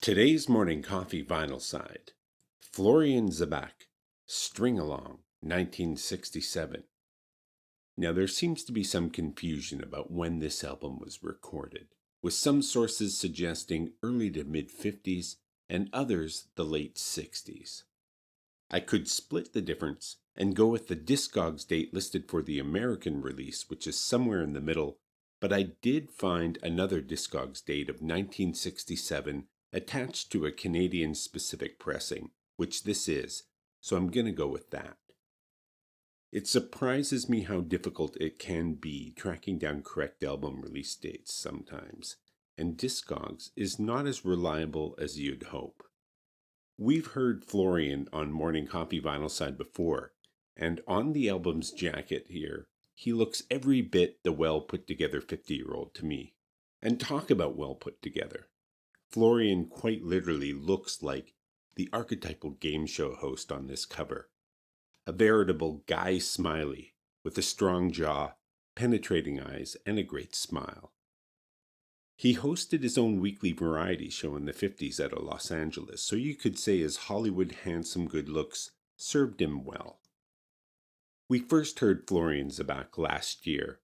Today's morning coffee vinyl side. Florian ZaBack, String Along, 1967. Now there seems to be some confusion about when this album was recorded, with some sources suggesting early to mid-50s and others the late 60s. I could split the difference and go with the Discogs date listed for the American release, which is somewhere in the middle, but I did find another Discogs date of 1967 attached to a Canadian specific pressing, which this is, so I'm going to go with that. It surprises me how difficult it can be tracking down correct album release dates sometimes, and Discogs is not as reliable as you'd hope. We've heard Florian on Morning Coffee Vinyl Side before, and on the album's jacket here, he looks every bit the well-put-together 50-year-old to me. And talk about well put together. Florian quite literally looks like the archetypal game show host on this cover. A veritable Guy Smiley, with a strong jaw, penetrating eyes, and a great smile. He hosted his own weekly variety show in the 50s out of Los Angeles, so you could say his Hollywood handsome good looks served him well. We first heard Florian ZaBack last year,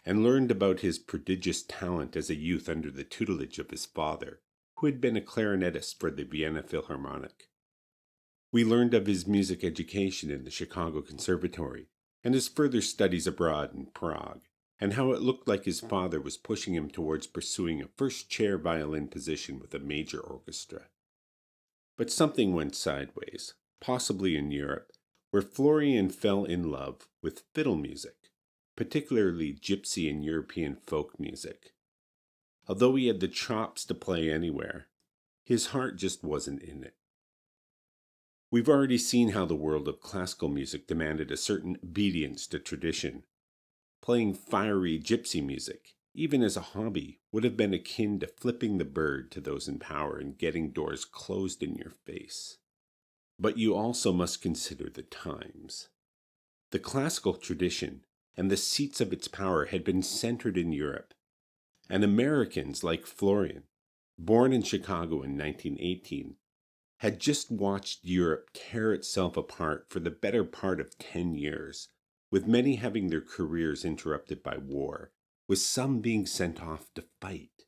and learned about his prodigious talent as a youth under the tutelage of his father, who had been a clarinetist for the Vienna Philharmonic. We learned of his music education in the Chicago Conservatory, and his further studies abroad in Prague, and how it looked like his father was pushing him towards pursuing a first-chair violin position with a major orchestra. But something went sideways, possibly in Europe, where Florian fell in love with fiddle music, particularly gypsy and European folk music. Although he had the chops to play anywhere, his heart just wasn't in it. We've already seen how the world of classical music demanded a certain obedience to tradition. Playing fiery gypsy music, even as a hobby, would have been akin to flipping the bird to those in power and getting doors closed in your face. But you also must consider the times. The classical tradition and the seats of its power had been centered in Europe, and Americans like Florian, born in Chicago in 1918, had just watched Europe tear itself apart for the better part of 10 years, with many having their careers interrupted by war, with some being sent off to fight.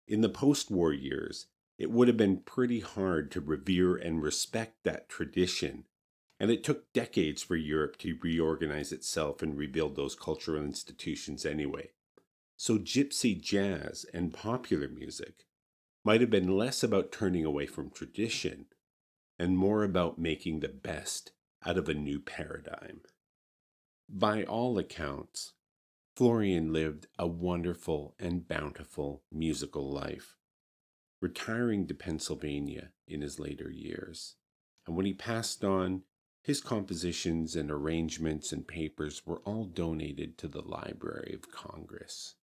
In the post-war years, it would have been pretty hard to revere and respect that tradition, and it took decades for Europe to reorganize itself and rebuild those cultural institutions anyway. So gypsy jazz and popular music might have been less about turning away from tradition and more about making the best out of a new paradigm. By all accounts, Florian lived a wonderful and bountiful musical life, retiring to Pennsylvania in his later years. And when he passed on, his compositions and arrangements and papers were all donated to the Library of Congress.